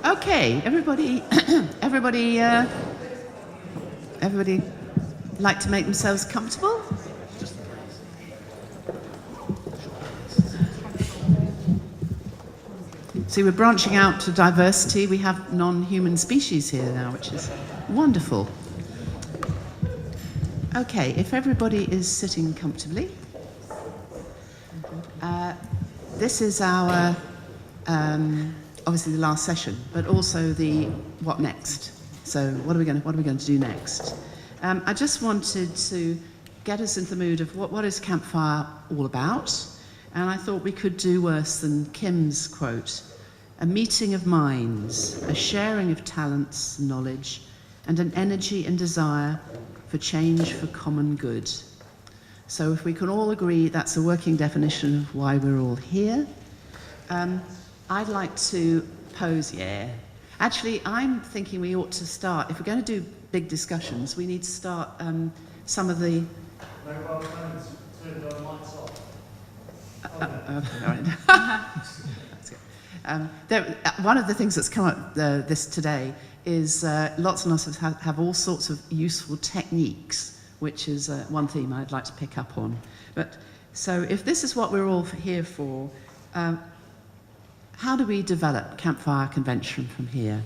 Okay, everybody like to make themselves comfortable? See, we're branching out to diversity. We have non-human species here now, which is wonderful. Okay, if everybody is sitting comfortably, this is our, obviously the last session, but also the what next. So what are we going to do next? I just wanted to get us into the mood of what is Campfire all about, and I thought we could do worse than Kim's quote: a meeting of minds, a sharing of talents, knowledge, and an energy and desire for change for common good. So if we can all agree that's a working definition of why we're all here, I'd like to pose, Actually, I'm thinking we ought to start, if we're going to do big discussions, we need to start some of the... Mobile phones, turn their lights off. One of the things that's come up this today is lots and lots of us have all sorts of useful techniques, which is one theme I'd like to pick up on. But so if this is what we're all here for, how do we develop Campfire Convention from here?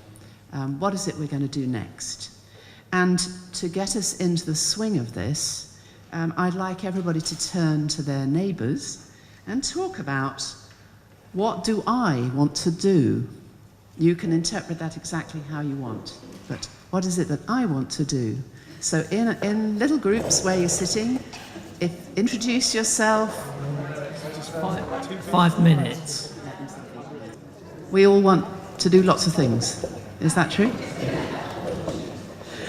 What is it we're going to do next? And to get us into the swing of this, I'd like everybody to turn to their neighbours and talk about, what do I want to do? You can interpret that exactly how you want, but what is it that I want to do? So in little groups where you're sitting, introduce yourself. Just 5 minutes. We all want to do lots of things. Is that true?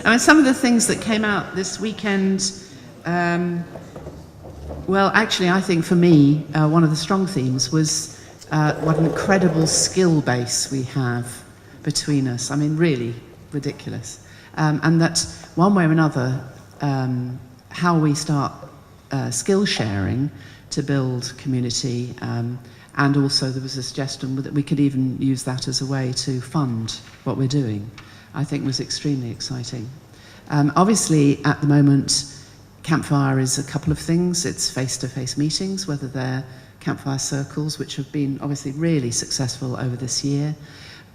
I mean, some of the things that came out this weekend, well, actually, I think for me, one of the strong themes was what an incredible skill base we have between us. I mean, really ridiculous. And that one way or another, how we start skill sharing to build community, and also there was a suggestion that we could even use that as a way to fund what we're doing, I think was extremely exciting. Obviously, at the moment, Campfire is a couple of things. It's face-to-face meetings, whether they're Campfire circles, which have been obviously really successful over this year,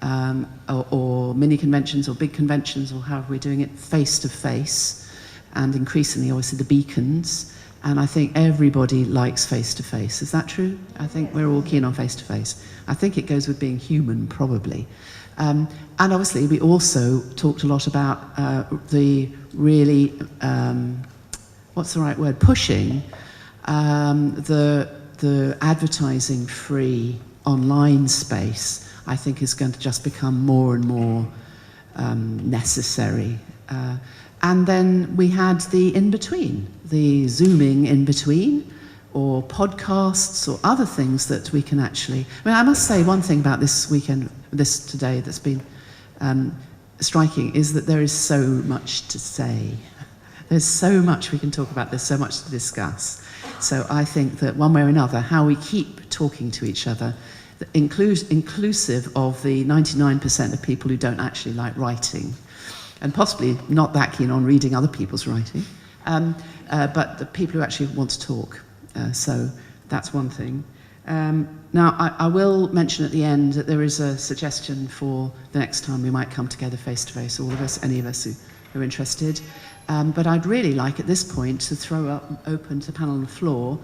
or mini conventions or big conventions, or however we're doing it, face-to-face, and increasingly obviously the beacons. And I think everybody likes face-to-face. Is that true? I think we're all keen on face-to-face. I think it goes with being human, probably. And obviously we also talked a lot about the really, what's the right word, pushing the advertising-free online space. I think is going to just become more and more necessary. And then we had the in-between, the Zooming in-between, or podcasts, or other things that we can actually... I mean, I must say one thing about this weekend, today, that's been striking, is that there is so much to say. There's so much we can talk about, there's so much to discuss. So I think that one way or another, how we keep talking to each other, inclusive of the 99% of people who don't actually like writing, and possibly not that keen on reading other people's writing, but the people who actually want to talk. So that's one thing. Now, I will mention at the end that there is a suggestion for the next time we might come together face-to-face, all of us, any of us who are interested. But I'd really like at this point to throw open to panel on the floor.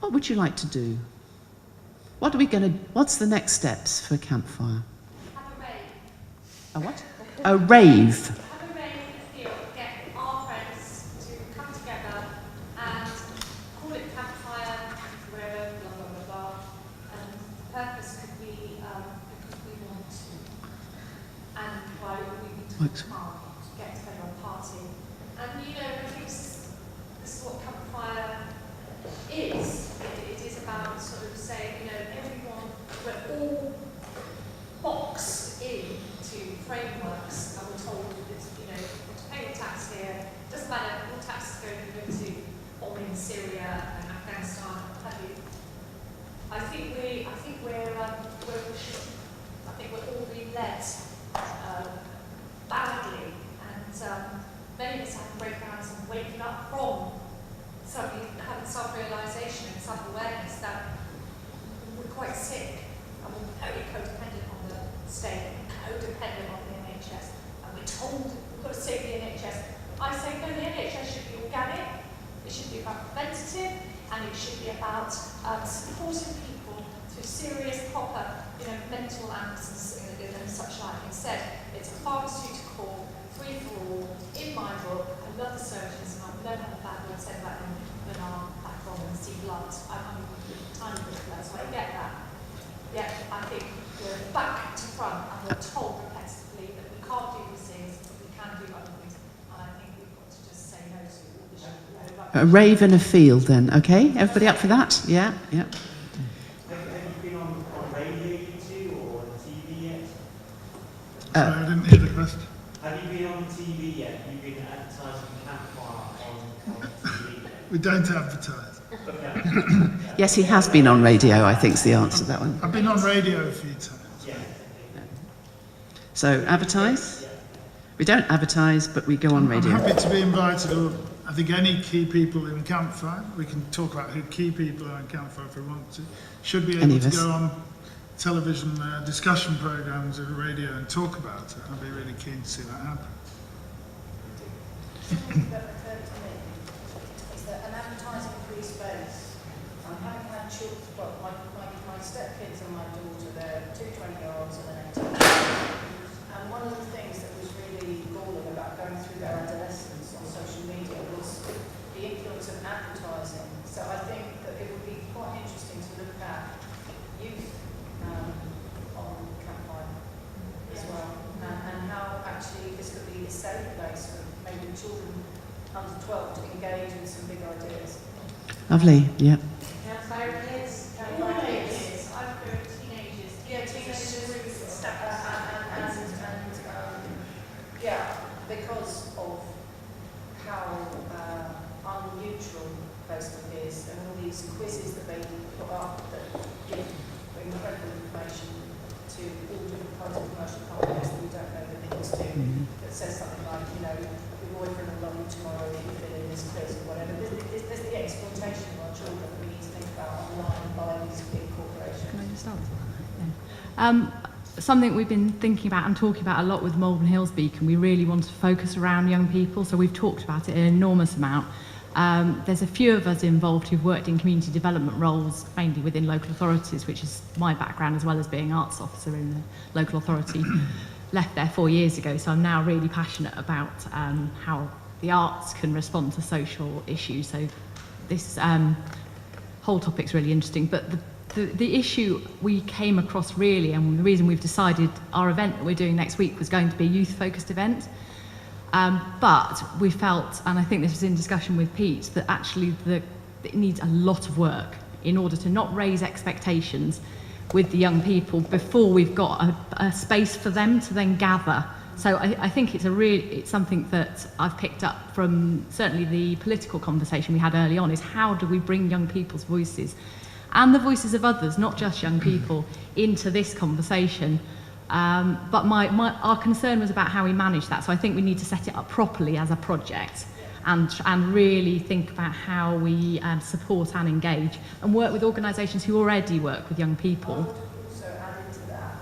What would you like to do? What's the next steps for Campfire? Have a rave. A what? A rave. Have a rave in the field. Get our friends to come together and call it Campfire, wherever, blah, blah, blah, blah. And the purpose could be because we want to. And why we need to work hard to get together and party. And I think this is what Campfire is. It is about sort of saying, everyone, we're all boxed into frameworks, and we're told that we're paying tax here. Doesn't matter what tax is going to bombing Syria and Afghanistan, what have you. I think we're all being led badly, and many of us had breakdowns and waking up from suddenly having self-realisation and self-awareness that we're quite sick and we're very codependent on the state, codependent on the NHS, and we're told we've got to save the NHS. I say no, the NHS should be organic, it should be about preventative, and it should be about supporting people through serious, proper, mental illnesses and such like. Instead, it's a pharmaceutical, free for all. In my book, I love the surgeons, and I've never had a bad word said about them when I'm back on and see blood. I'm a tiny bit of blood, so I get that. Yet, I think we're back to front, and we're told repetitively that we can't do these things, but we can do other things. And I think we've got to just say no to all the shit. A rave and a field then, okay? Everybody up for that? Yeah, yeah. Have you been on radio, you two, or on TV yet? Sorry, I didn't hear the question. Have you been on TV yet? Have you been advertising Campfire on TV yet? We don't advertise. Okay. Yes, he has been on radio, I think is the answer to that one. I've been on radio a few times. Yeah. So, advertise? We don't advertise, but we go on I'm radio. happy to be invited, or I think any key people in Campfire. We can talk about who key people are in Campfire if we want to. Should be Any able of to us. go on television discussion programmes or radio and talk about it. I'd be really keen to see that happen. Something that occurred to me is that an advertising free space, I haven't had children, well, my stepkids and my daughter, they're two 20-year-olds and an 18-year-old. And one of the things that was really galling about going through their adolescence on social media was the influence of advertising. So I think that it would be quite interesting to look at youth on Campfire as well, and how actually this could be a safe place for maybe children under 12 to engage with some big ideas. Lovely, yeah. Campfire kids, Campfire kids. I've heard teenagers. Yeah, teenagers yeah, because of how unneutral Facebook is and all these quizzes that they put up that give incredible information to all different kinds of commercial companies that we don't know the links to, that says something like, your boyfriend will love you tomorrow if you fill in this quiz or whatever. There's the exploitation of our children that we need to think about online by these big corporations. Can I just start? Yeah. Something we've been thinking about and talking about a lot with Malvern Hills Beacon, we really want to focus around young people, so we've talked about it an enormous amount. There's a few of us involved who've worked in community development roles, mainly within local authorities, which is my background as well as being arts officer in the local authority. Left there 4 years ago, so I'm now really passionate about how the arts can respond to social issues. So this whole topic's really interesting, but the issue we came across really, and the reason we've decided our event that we're doing next week was going to be a youth-focused event, but we felt, and I think this was in discussion with Pete, that actually it needs a lot of work in order to not raise expectations with the young people before we've got a space for them to then gather. So I think it's something that I've picked up from certainly the political conversation we had early on, is how do we bring young people's voices and the voices of others, not just young people, into this conversation. But our concern was about how we manage that. So I think we need to set it up properly as a project and really think about how we support and engage and work with organisations who already work with young I people. would also add into that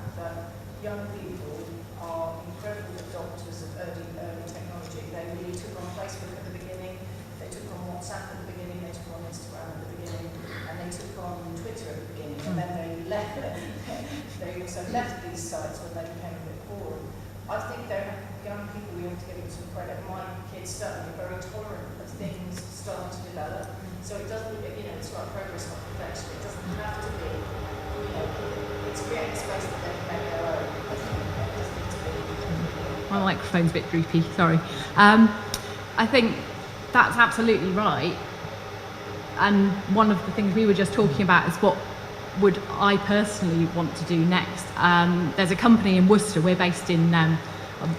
young people are incredible adopters of early technology. They really took on Facebook at the beginning, they took on WhatsApp at the beginning, they took on Instagram at the beginning, and they took on Twitter at the beginning, and then they left. They also left these sites when they became a bit boring. I think they're young people, we have to give them some credit. My kids certainly are very tolerant of things starting to develop. So it doesn't, it's like progress, not perfection. It doesn't have to be, it's creating a space that they can make their own. It doesn't need to be. My microphone's a bit droopy, sorry. I think that's absolutely right. And one of the things we were just talking about is what would I personally want to do next. There's a company in Worcester, we're based in,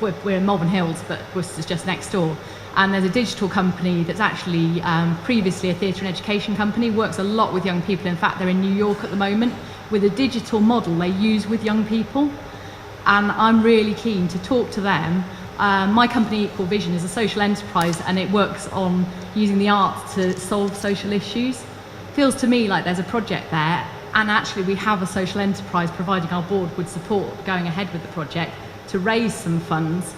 we're in Malvern Hills, but Worcester's just next door. And there's a digital company that's actually previously a theatre and education company, works a lot with young people. In fact, they're in New York at the moment with a digital model they use with young people. and I'm really keen to talk to them. My company, Equal Vision, is a social enterprise, and it works on using the arts to solve social issues. Feels to me like there's a project there, and actually we have a social enterprise providing our board would support going ahead with the project to raise some funds.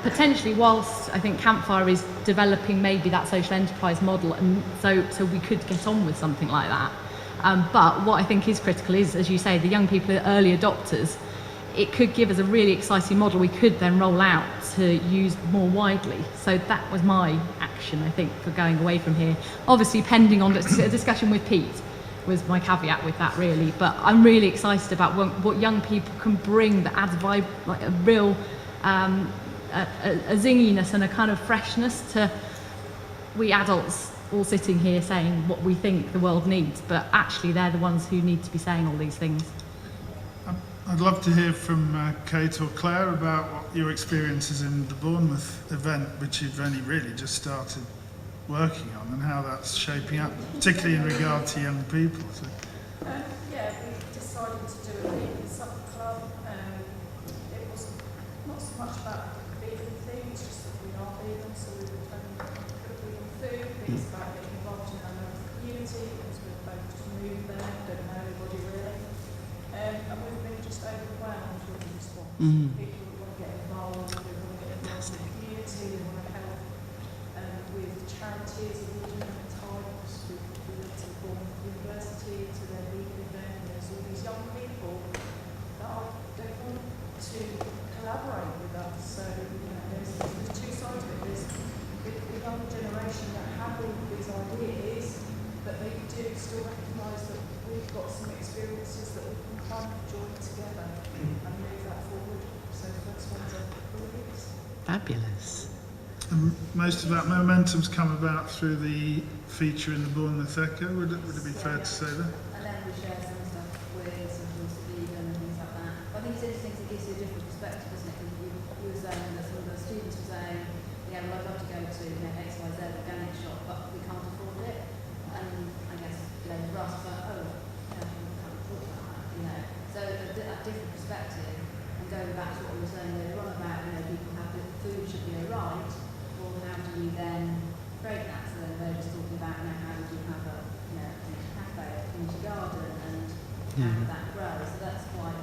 Potentially, whilst I think Campfire is developing maybe that social enterprise model, and so we could get on with something like that. But what I think is critical is, as you say, the young people are early adopters. It could give us a really exciting model we could then roll out to use more widely. So that was my action, I think, for going away from here. Obviously, pending on a discussion with Pete was my caveat with that, really. But I'm really excited about what young people can bring that adds like a real a zinginess and a kind of freshness to we adults all sitting here saying what we think the world needs, but actually they're the ones who need to be saying all these things. I'd love to hear from Kate or Claire about what your experiences in the Bournemouth event, which you've only really just started working on, and how that's shaping up, particularly in regard to young people. So. Yeah, we decided to do a vegan supper club. It was not so much about the vegan thing, it's just that we are vegan, so we were trying to cook vegan food. It's about getting involved in our local community, because we're both just moved there, don't know anybody really. And we've been just overwhelmed with the response. People who want to get involved, who want to get involved in the community, who want to help with charities of all different types. We went to Bournemouth University, to their vegan event, and there's all these young people that they want to collaborate with us. So, there's two sides of it. There's the young generation that have all these ideas, but they do still recognise that we've got some experiences that we can kind of join together and move that forward. So that's what it is. Fabulous. And most of that momentum's come about through the feature in the Bournemouth Echo, would it be fair to say that? And then we share some stuff with some tools to vegan and things like that. But I think it's interesting because it gives you a different perspective, doesn't it? Because you were saying that some of the students were saying, yeah, well, I'd love to go to XYZ organic shop, but we can't afford it. And I guess, for us, it's like, oh, yeah, we can't afford that, So a different perspective, and going back to what we were saying earlier on about, people have the food should be alright, well, how do you then break that? So then they're just talking about, how do you have a cafe, a community garden, and how did that grow? So that's quite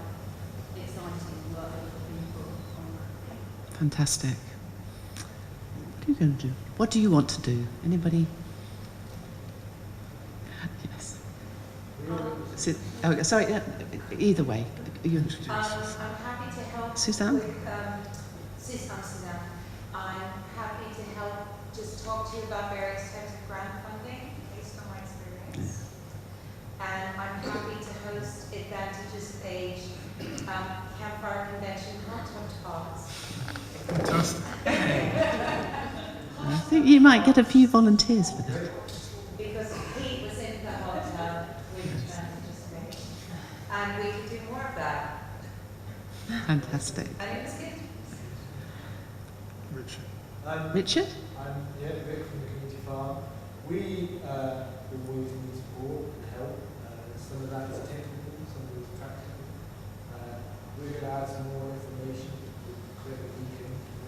exciting work for people on that. Fantastic. What are you going to do? What do you want to do? Anybody? Yes. Sorry, either way. You introduce. I'm happy to help. Suzanne? With, Suzanne. I'm happy to help just talk to you about various types of grant funding based on my experience. And I'm happy to host Advantages Age Campfire Convention content talks. Fantastic. I think you might get a few volunteers for that. Because Pete was in the hot tub with Advantages Age. And we could do more of that. Fantastic. And it was good. Richard. Richard? I'm Rick from the Community Farm. We always need support and help. Some of that is technical, some of it is practical. We're going to add some more information. We're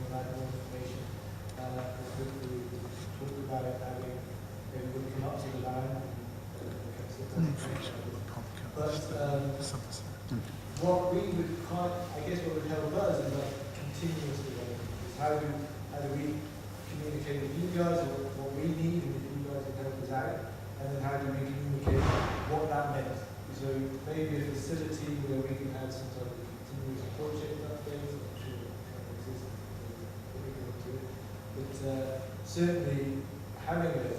add more information. We talk about it having everybody come up to the land. But what we would what would help us is like continuous development. How do we communicate with you guys what we need, and if you guys can help us out, and then how do we communicate what that meant? So maybe a facility where we can have some sort of continuous project updates. I'm sure that exists. But certainly having a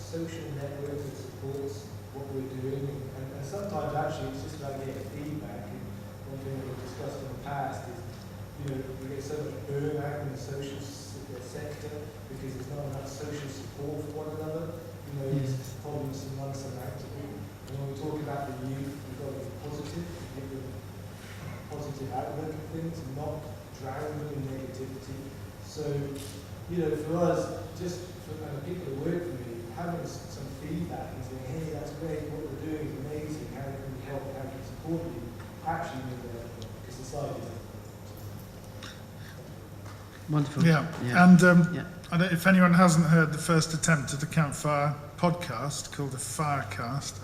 social network that supports what we're doing, and sometimes actually it's just about getting feedback. And one thing that we've discussed in the past is, we get so much burnout in the social sector because there's not enough social support for one another. There's problems insurmountable. And when we talk about the youth, we've got to be positive, give them a positive outlook of things, and not drown them in negativity. So, for us, just for people that work for me, having some feedback and saying, hey, that's great, what we're doing is amazing, how can we help, how can we support you, actually means because the slightly different. Wonderful. Yeah, Yeah. and Yeah. I don't, if anyone hasn't heard the first attempt at the Campfire podcast called the Firecast,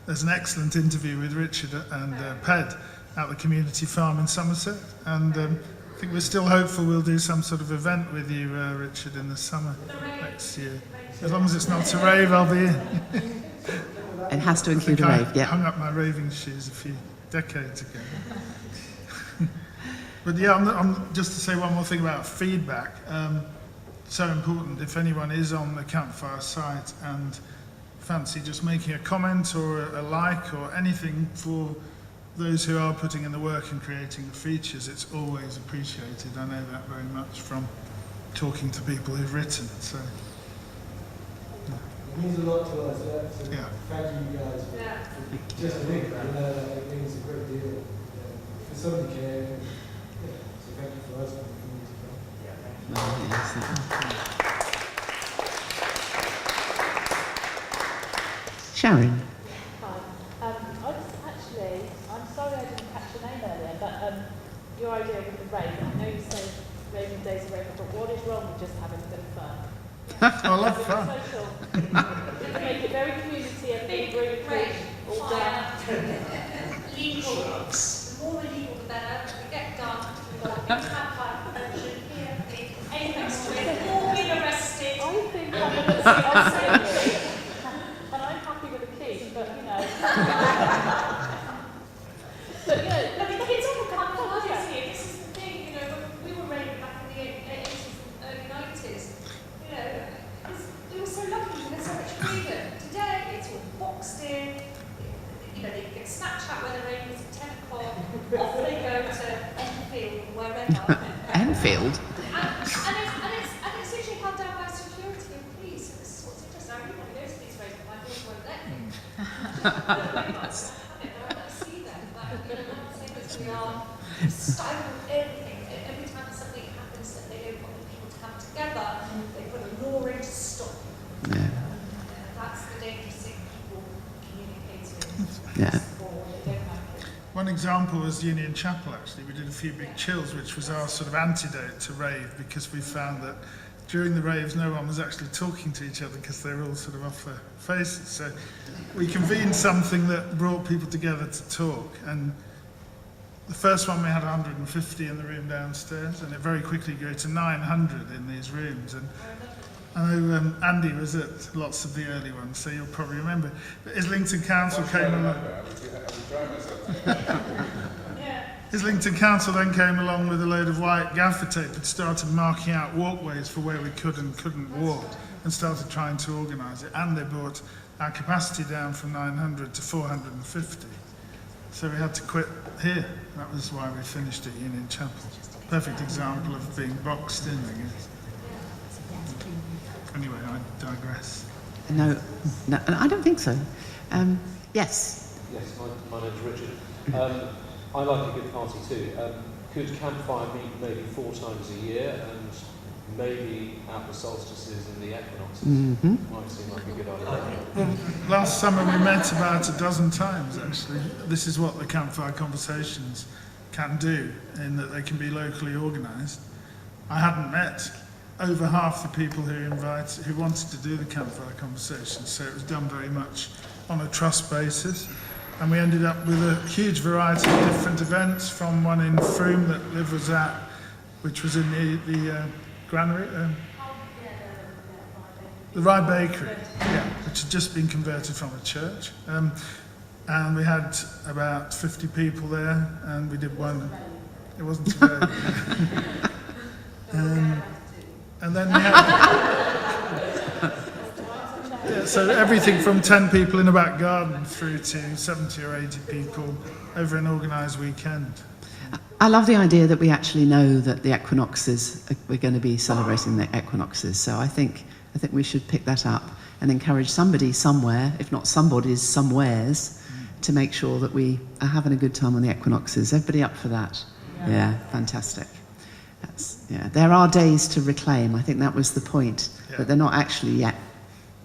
there's an excellent interview with Richard and Ped at the community farm in Somerset, and I think we're still hopeful we'll do some sort of event with you, Richard, in the summer next year. As long as it's not a rave, I'll be in. It has to I include think a I rave, yeah. hung up my raving shoes a few decades ago. But yeah, I'm just to say one more thing about feedback. So important if anyone is on the Campfire site and fancy just making a comment or a like or anything for those who are putting in the work and creating the features, it's always appreciated. I know that very much from talking to people who've written. So It means a lot to us. So yeah. thank you guys for just a link. It means a great deal. For somebody caring. So thank you for us and the community. Sharon. Hi. I'm sorry I didn't catch your name earlier, but your idea with the rave, I know you say raving days are over, but what is wrong with just having a bit of fun? I love fun. Social. You can make it very community and be really great all day. Legal. The more illegal, the better. We get done. We've got a Campfire Convention here. Apex to it. All been arrested. I think I'm a bit and I'm happy with the key, but you know. But you know, I mean, the kids all come to us here. This is the thing, you know, when we were raving back in the 80s and early 90s, you know, they were so lucky, and there's so much freedom. Today, it's all boxed in. You know, they get Snapchat where the rave is at 10 o'clock. Off they go to Enfield or wherever. Enfield? And it's usually held down by security and police. And this is what's interesting. I really want to go to these raves, but my daughter won't let me. I see them. But, you know, one of the things we are stifling everything. Every time something happens that they don't want people to come together, they put a law in to stop it. Yeah. That's the dangerous thing people communicating. Yeah. One example was Union Chapel, actually. We did a few big chills, which was our sort of antidote to rave, because we found that during the raves no one was actually talking to each other because they were all sort of off their faces. So we convened something that brought people together to talk. And the first one we had 150 in the room downstairs, and it very quickly grew to 900 in these rooms. And I know Andy was at lots of the early ones, so you'll probably remember. But Islington Council came along. Islington Council then came along with a load of white gaffer tape and started marking out walkways for where we could and couldn't walk, and started trying to organise it. And they brought our capacity down from 900 to 450. So we had to quit here. That was why we finished at Union Chapel. Perfect example of being boxed in, I guess. Anyway, I digress. No, I don't think so. Yes. Yes, my name's Richard. I like a good party too. Could Campfire meet maybe 4 times a year and maybe at the solstices and the equinoxes? Mm-hmm. Might seem like a good idea. Last summer we met about a dozen times, actually. This is what the Campfire Conversations can do, in that they can be locally organised. I hadn't met over half the people who wanted to do the Campfire Conversations, so it was done very much on a trust basis. And we ended up with a huge variety of different events, from one in Frome that Liv was at, which was in the granary, the Rye Bakery, yeah, which had just been converted from a church. And we had about 50 people there, and we did one. It wasn't too bad. And then we had... Yeah, so everything from 10 people in a back garden through to 70 or 80 people over an organised weekend. I love the idea that we actually know that the equinoxes, we're going to be celebrating the equinoxes. So I think we should pick that up and encourage somebody somewhere, if not somebody's somewheres, to make sure that we are having a good time on the equinoxes. Everybody up for that? Yeah, fantastic. There are days to reclaim. I think that was the point, but they're not actually yet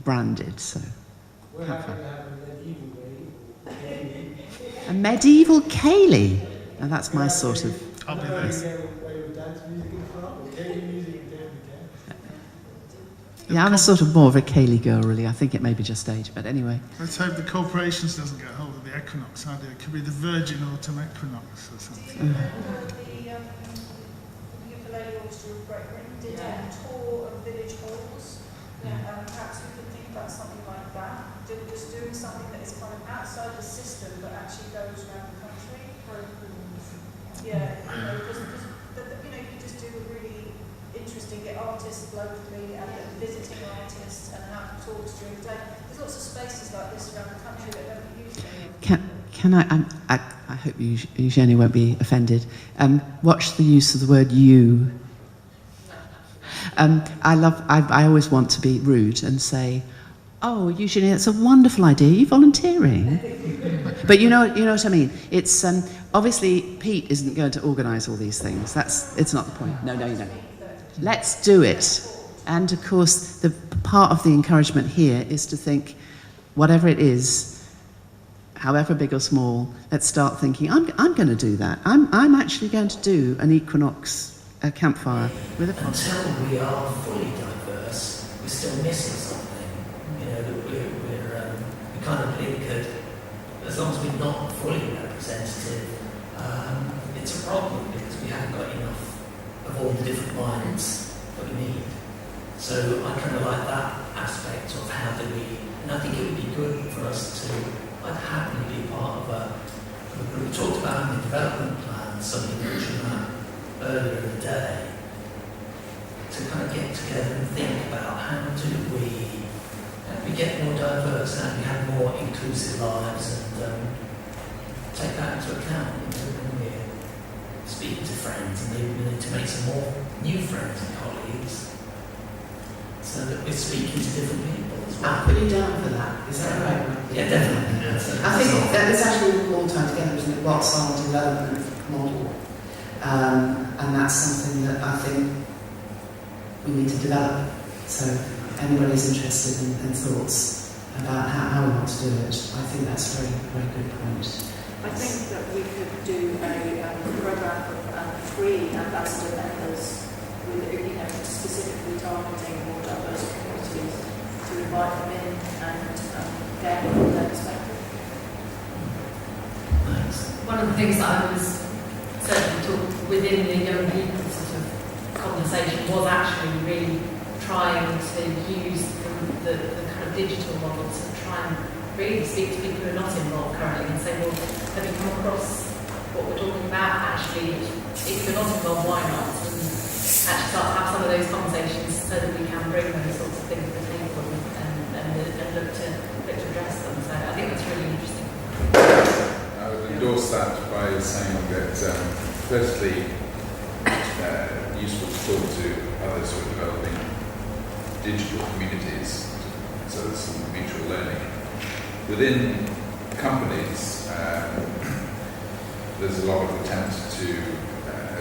branded. So We're happy to have a medieval a medieval ceilidh. And that's my sort of... I'll be there. Yeah, I'm a sort of more of a Kaylee girl, really. I think it may be just age, but anyway. Let's hope the corporations doesn't get hold of the equinox idea. It could be the Virgin Autumn Equinox or something. The ukulele orchestra of Great Britain did a tour of village halls. Perhaps we could think about something like that. Just doing something that is kind of outside the system, but actually goes around the country. Yeah, because you just do a really interesting, get artists locally and visiting artists and have talks during the day. There's lots of spaces like this around the country that don't be used anymore. Can I hope Eugenie won't be offended. Watch the use of the word you. I always want to be rude and say, oh, Eugenie, that's a wonderful idea. Are you volunteering? But you know what I mean. It's obviously Pete isn't going to organise all these things. It's not the point. No. Let's do it. And of course, the part of the encouragement here is to think, whatever it is, however big or small, let's start thinking, I'm going to do that. I'm actually going to do an equinox campfire with a concert. Until we are fully diverse, we're still missing something. We kind of believe that as long as we're not fully representative, it's a problem because we haven't got enough of all the different minds that we need. So I kind of like that aspect of how do we, and I think it would be good for us to, I'd happily be part of a group. We talked about in the development plan, something that came out earlier in the day, to kind of get together and think about how do we get more diverse, how do we have more inclusive lives, and take that into account when we're speaking to friends, and maybe we need to make some more new friends and colleagues, so that we're speaking to different people as well. I'll put you down for that. Is that right? Yeah, definitely. I think that it's actually all tied together, isn't it? What's our development model? And that's something that I think we need to develop. So anybody's interested in thoughts about how we want to do it, I think that's a very, very good point. I think that we could do a program of free ambassador members with, specifically targeting more diverse communities to invite them in and get their perspective. One of the things that I was certainly talking within the young people sort of conversation was actually really trying to use the kind of digital model to try and really speak to people who are not involved currently and say, well, have you come across what we're talking about? Actually, if you're not involved, why not? And actually start to have some of those conversations so that we can bring those sorts of things to the table and look to address them. So I think that's really interesting. I would endorse that by saying that firstly, useful to talk to others who are developing digital communities, so there's some mutual learning. Within companies, there's a lot of attempt to,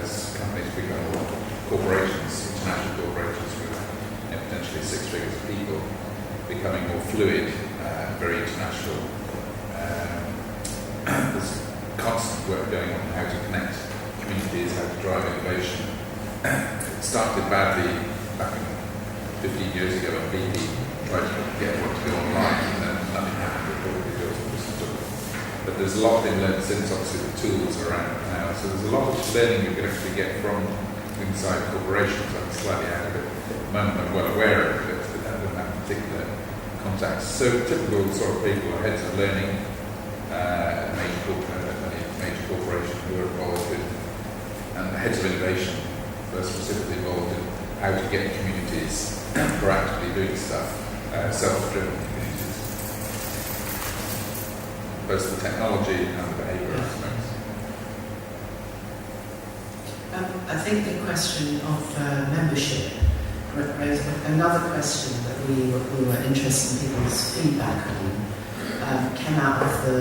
as companies become more corporations, international corporations with potentially 6 figures of people, becoming more fluid, very international. There's constant work going on how to connect communities, how to drive innovation. It started badly back in 15 years ago when BP tried to get everyone to go online, and then nothing happened before it goes. But there's a lot been learned since, obviously the tools are around now. So there's a lot of learning you can actually get from inside corporations. I'm slightly out of it at the moment. I'm well aware of it, but that doesn't have particular contacts. So typical sort of people are heads of learning at major corporations who are involved in, and the heads of innovation who are specifically involved in how to get communities proactively doing stuff, self-driven communities. Both the technology and the behaviour aspects. I think the question of membership raised another question that we were interested in people's feedback on. Came out of the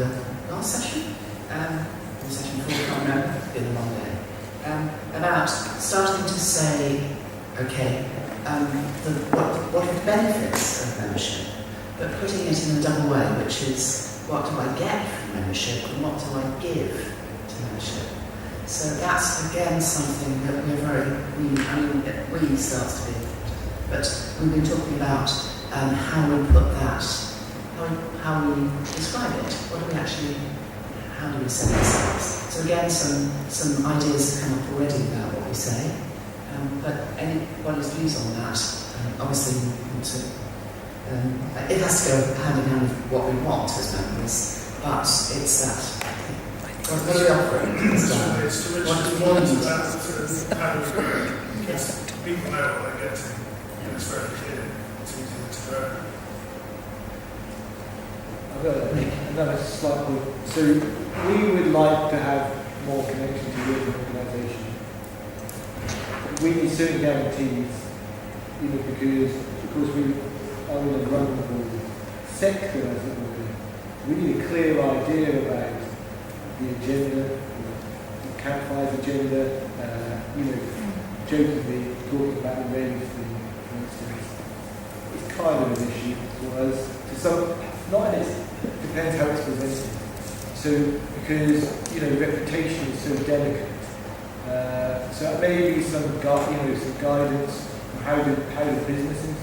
last session, or session 4, I can't remember, it's been a long day, about starting to say, okay, what are the benefits of membership, but putting it in a double way, which is what do I get from membership and what do I give to membership? So that's again something that we're we starts to be, but we've been talking about how we put that, how we describe it. What do we actually, how do we say ourselves? So again, some ideas have come up already about what we say, but anybody's views on that, obviously we want to, it has to go hand in hand with what we want as members, but it's that. What are we offering? It's to What do we want want? how do we grow? Because people know what they're getting, and it's very clear, it's easier to grow. I've got another slight point. So we would like to have more connection to your organisation. We need certain guarantees, because of course we are in a vulnerable sector, as it were. We need a clear idea about the agenda, the Campfire's agenda, jokingly talking about the rave thing, for instance, is kind of an issue for us. To some, not in it depends how it's presented. So, because, reputation is so delicate. So maybe some guidance on how do businesses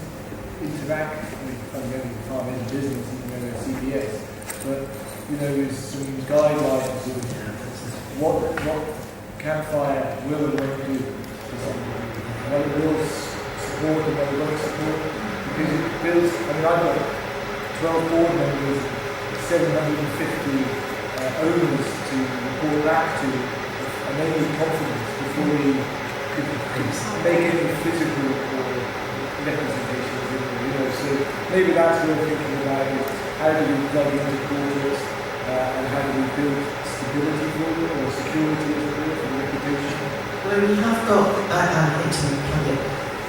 interact. I'm going to farm into business, even though they're CBS. But, with some guidelines of what Campfire will and won't do. What it will support and what it won't support. Because it builds, I've got 12 board members, 750 owners to report back to, and they need confidence before we could make any physical representations. So maybe that's what we're thinking about is how do we plug into corporates and how do we build stability for them or security for the reputation? Well, we have got, I hate to plug it,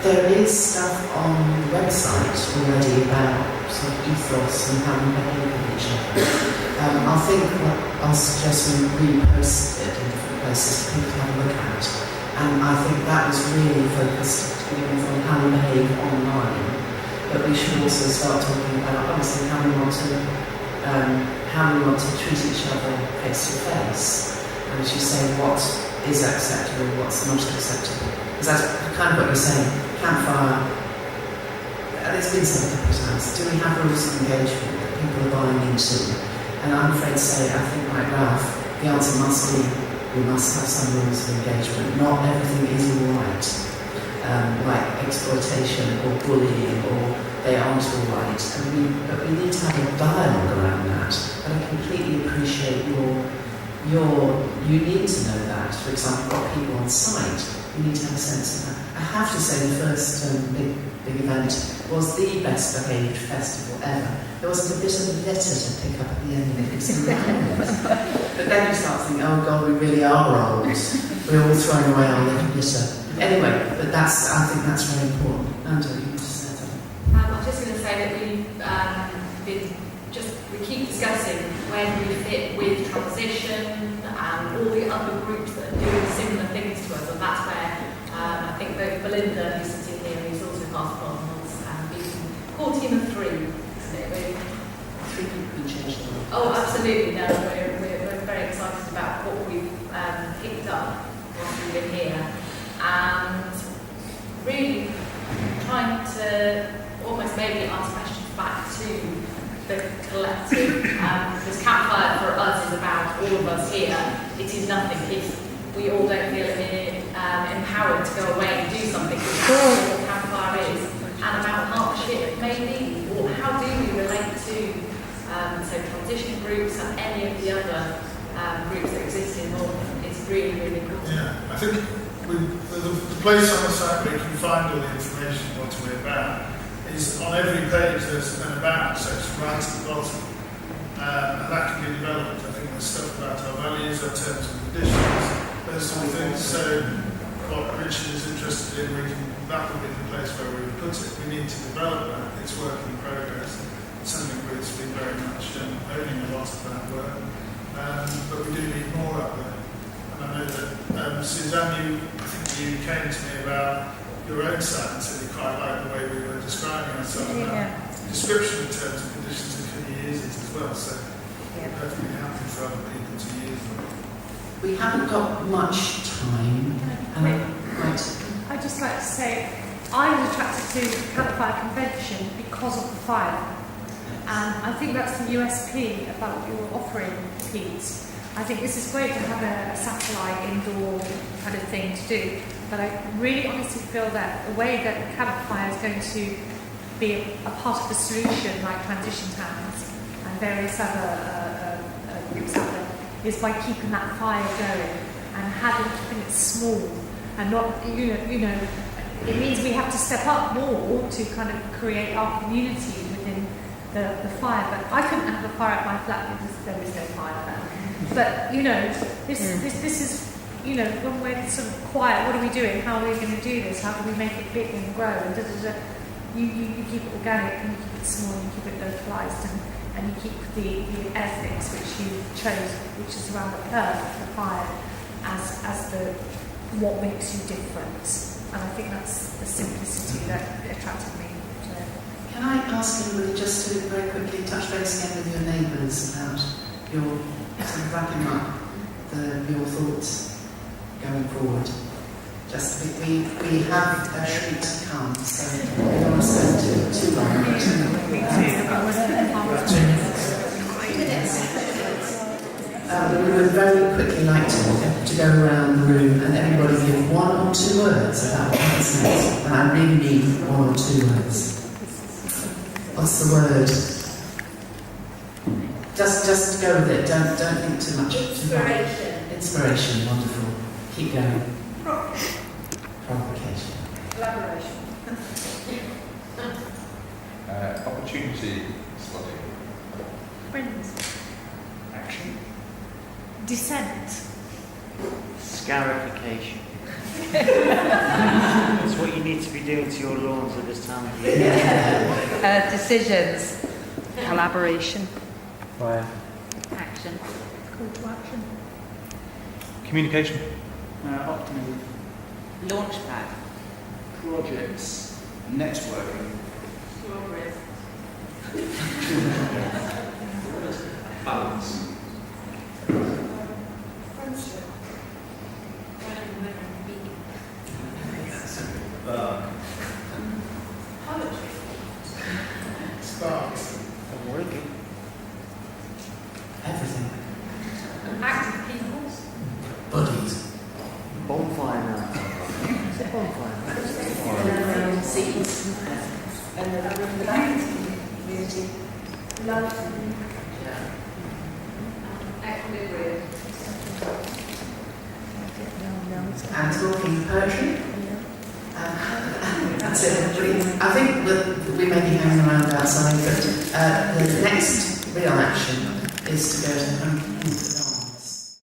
there is stuff on the website already about sort of ethos and how we behave with each other. I think what I'll suggest we repost it in different places for people to have a look at. And I think that was really focused on how we behave online. But we should also start talking about obviously how we want to treat each other face to face. And as you say, what is acceptable, what's not acceptable. Because that's kind of what you're saying. Campfire, and it's been said a couple of times, do we have rules of engagement that people are buying into? And I'm afraid to say, I think like Ralph, the answer must be we must have some rules of engagement. Not everything is all right. Like exploitation or bullying or they aren't all right. But we need to have a dialogue around that. And I completely appreciate you need to know that. For example, got people on site, you need to have a sense of that. I have to say the first big event was the best behaved festival ever. There wasn't a bit of a letter to pick up at the end of it. But then you start thinking, oh God, we really are old. We're all throwing away our little litter. Anyway, but I think that's very important. Manda, you want to say something? I'm just going to say that we keep discussing where do we fit with transition and all the other groups that are doing similar things to us, and that's where I think both Belinda, who's sitting here, who's also part of Bronze, and being core team of 3, isn't it? Three people can change the world. Oh, absolutely. No, we're very excited about what we've picked up whilst we've been here, and really trying to almost maybe ask questions back to the collective, because Campfire for us is about all of us here. It is nothing if we all don't feel empowered to go away and do something. That's what Campfire is, and about partnership maybe, or how do we relate to transition groups and any of the other groups that exist in Malvern. It's really, really cool. Yeah, I think the place on the site where you can find all the information what we're about is on every page there's an about section right at the bottom. And that can be developed. I think there's stuff about our values, our terms and conditions, those sort of things. So what Richard is interested in, that would be the place where we would put it. We need to develop that. It's work in progress. It's something Ruth's been very much owning a lot of that work. But we do need more up there. And I know that Suzanne, I think you came to me about your own site and said you quite like the way we were describing ourselves. Yeah. Description of terms and conditions, and can you use it as well? So we're perfectly happy for other people to use them. We haven't got much time. Right. I'd just like to say, I was attracted to Campfire Convention because of the fire. And I think that's the USP about what you're offering, Pete. I think this is great to have a satellite indoor kind of thing to do, but I really honestly feel that the way that Campfire is going to be a part of the solution, like Transition Towns and various other groups out there, is by keeping that fire going and keeping it small and not, you know, it means we have to step up more to kind of create our community within the fire. But I couldn't have a fire at my flat because there is no fire there. But, you know, this is, you know, when we're sort of quiet, what are we doing? How are we going to do this? How do we make it big and grow? And you keep it organic and you keep it small and you keep it localised and you keep the ethics which you chose, which is around the earth, the fire, as the what makes you different. And I think that's the simplicity that attracted me to it. Can I ask everybody just to very quickly touch base again with your neighbours about your sort of wrapping up your thoughts going forward? Just we have a treat to come, so we don't want to spend too long. We would very quickly like to go around the room and everybody give 1 or 2 words about what happens next. And I really need 1 or 2 words. What's the word? Just go with it. Don't think too much. Inspiration. Inspiration. Wonderful. Keep going. Provocation. Collaboration. Opportunity spotting. Friends. Action. Dissent. Scarification. That's what you need to be doing to your lawns at this time of year. Decisions. Collaboration. Fire. Action. Call to action. Communication. Optimism. Launchpad. Projects. Networking. Progress. Balance. Friendship. Poetry. Sparks. I'm working. Everything. Active peoples. Bodies. Bonfire now. It's a bonfire. Seeds. And the community. Love. Equilibrium. And talking poetry. That's it. I think that we may be hanging around outside, but the next real action is to go to home.